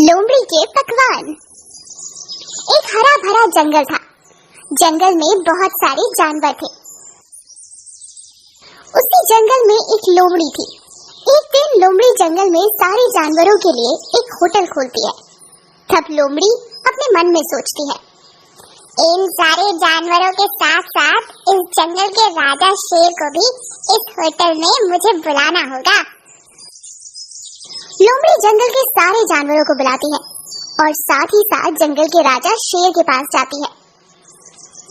लोमड़ी के पकवान। एक हरा भरा जंगल था। जंगल में बहुत सारे जानवर थे। उसी जंगल में एक लोमड़ी थी। एक दिन लोमड़ी जंगल में सारे जानवरों के लिए एक होटल खोलती है। तब लोमड़ी अपने मन में सोचती है, इन सारे जानवरों के साथ साथ इस जंगल के राजा शेर को भी इस होटल में मुझे बुलाना होगा। लोमड़ी जंगल के सारे जानवरों को बुलाती है और साथ ही साथ जंगल के राजा शेर के पास जाती है।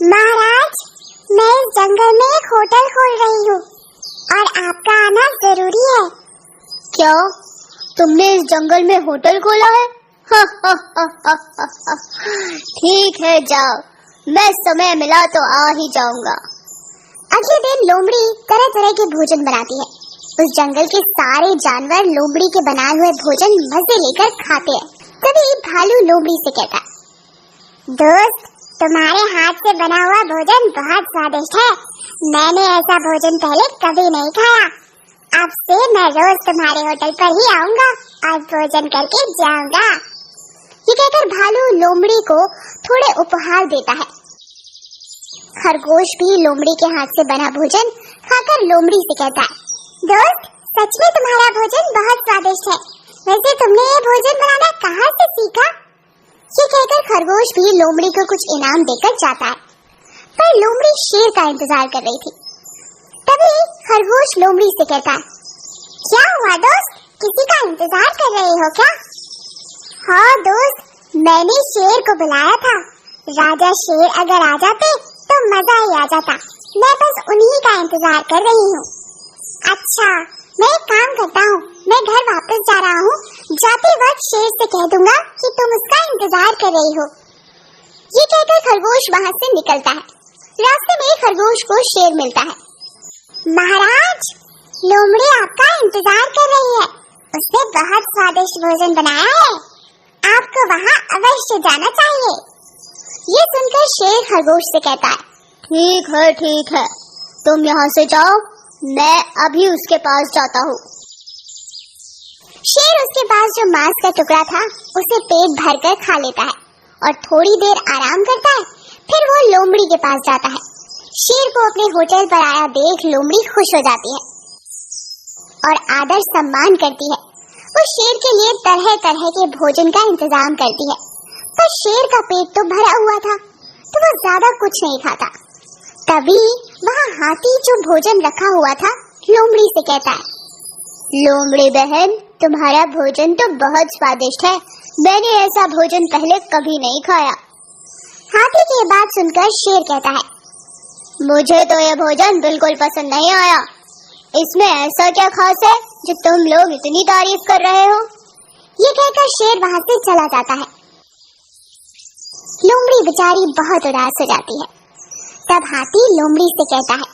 महाराज, मैं इस जंगल में एक होटल खोल रही हूँ और आपका आना जरूरी है। क्या तुमने इस जंगल में होटल खोला है? ठीक है, जाओ, मैं समय मिला तो आ ही जाऊंगा। अगले दिन लोमड़ी तरह तरह के भोजन बनाती है। उस जंगल के सारे जानवर लोमड़ी के बनाए हुए भोजन मजे लेकर खाते हैं। तभी भालू लोमड़ी से कहता, दोस्त, तुम्हारे हाथ से बना हुआ भोजन बहुत स्वादिष्ट है। मैंने ऐसा भोजन पहले कभी नहीं खाया। अब से मैं रोज तुम्हारे होटल पर ही आऊंगा और भोजन करके जाऊंगा। ये कहकर भालू लोमड़ी को थोड़े उपहार देता है। खरगोश भी लोमड़ी के हाथ से बना भोजन खाकर लोमड़ी से कहता है, दोस्त, सच में तुम्हारा भोजन बहुत स्वादिष्ट है। वैसे तुमने ये भोजन बनाना कहाँ से सीखा? ये कहकर खरगोश भी लोमड़ी को कुछ इनाम देकर जाता है। पर लोमड़ी शेर का इंतजार कर रही थी। तभी खरगोश लोमड़ी से कहता है, क्या हुआ दोस्त, किसी का इंतजार कर रहे हो क्या? हाँ दोस्त, मैंने शेर को बुलाया था। राजा शेर अगर आ जाते तो मजा ही आ जाता। मैं बस उन्हीं का इंतजार कर रही हूँ। अच्छा, मैं एक काम करता हूँ, मैं घर वापस जा रहा हूँ। जाते वक्त शेर से कह दूंगा कि तुम उसका इंतजार कर रही हो। ये कहकर खरगोश वहाँ से निकलता है। रास्ते में खरगोश को शेर मिलता है। महाराज, लोमड़ी आपका इंतजार कर रही है। उसने बहुत स्वादिष्ट भोजन बनाया है। आपको वहाँ अवश्य जाना चाहिए। ये सुनकर शेर खरगोश से कहता है, ठीक है, तुम यहाँ से जाओ, मैं अभी उसके पास जाता हूँ। शेर उसके पास जो मांस का टुकड़ा था उसे पेट भरकर खा लेता है और थोड़ी देर आराम करता है। फिर वो लोमड़ी के पास जाता है। शेर को अपने होटल पर आया देख लोमड़ी खुश हो जाती है और आदर सम्मान करती है। वो शेर के लिए तरह तरह के भोजन का इंतजाम करती है। पर शेर का पेट तो भरा हुआ था, तो वो ज्यादा कुछ नहीं खाता। तभी वहाँ हाथी जो भोजन रखा हुआ था लोमड़ी से कहता है, लोमड़ी बहन, तुम्हारा भोजन तो बहुत स्वादिष्ट है। मैंने ऐसा भोजन पहले कभी नहीं खाया। हाथी की बात सुनकर शेर कहता है, मुझे तो यह भोजन बिल्कुल पसंद नहीं आया। इसमें ऐसा क्या खास है जो तुम लोग इतनी तारीफ कर रहे हो? ये कहकर शेर वहाँ से चला जाता है। लोमड़ी बेचारी बहुत उदास हो जाती है। तब हाथी लोमड़ी से कहता है,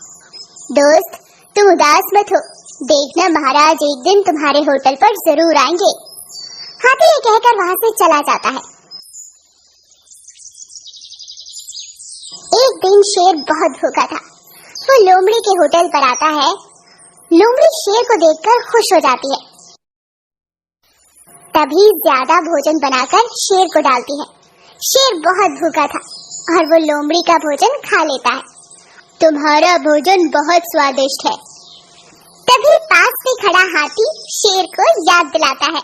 दोस्त, तुम उदास मत हो। देखना, महाराज एक दिन तुम्हारे होटल पर जरूर आएंगे। हाथी ये कहकर वहाँ से चला जाता है। एक दिन शेर बहुत भूखा था। वो लोमड़ी के होटल पर आता है। लोमड़ी शेर को देखकर खुश हो जाती है। तभी ज्यादा भोजन बनाकर शेर को डालती है। शेर बहुत भूखा था और वो लोमड़ी का भोजन खा लेता है। तुम्हारा भोजन बहुत स्वादिष्ट है। तभी पास में खड़ा हाथी शेर को याद दिलाता है,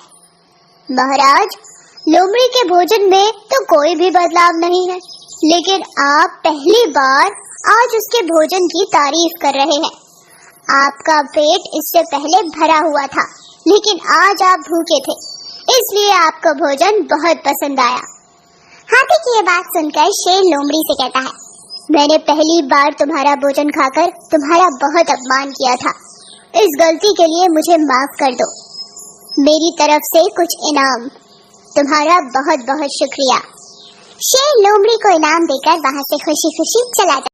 महाराज, लोमड़ी के भोजन में तो कोई भी बदलाव नहीं है, लेकिन आप पहली बार आज उसके भोजन की तारीफ कर रहे हैं। आपका पेट इससे पहले भरा हुआ था, लेकिन आज आप भूखे थे, इसलिए आपका भोजन बहुत पसंद आया। हाथी की ये बात सुनकर शेर लोमड़ी से कहता है, मैंने पहली बार तुम्हारा भोजन खाकर तुम्हारा बहुत अपमान किया था। इस गलती के लिए मुझे माफ कर दो। मेरी तरफ से कुछ इनाम। तुम्हारा बहुत बहुत शुक्रिया। शेर लोमड़ी को इनाम देकर वहाँ से खुशी खुशी चला जाता है।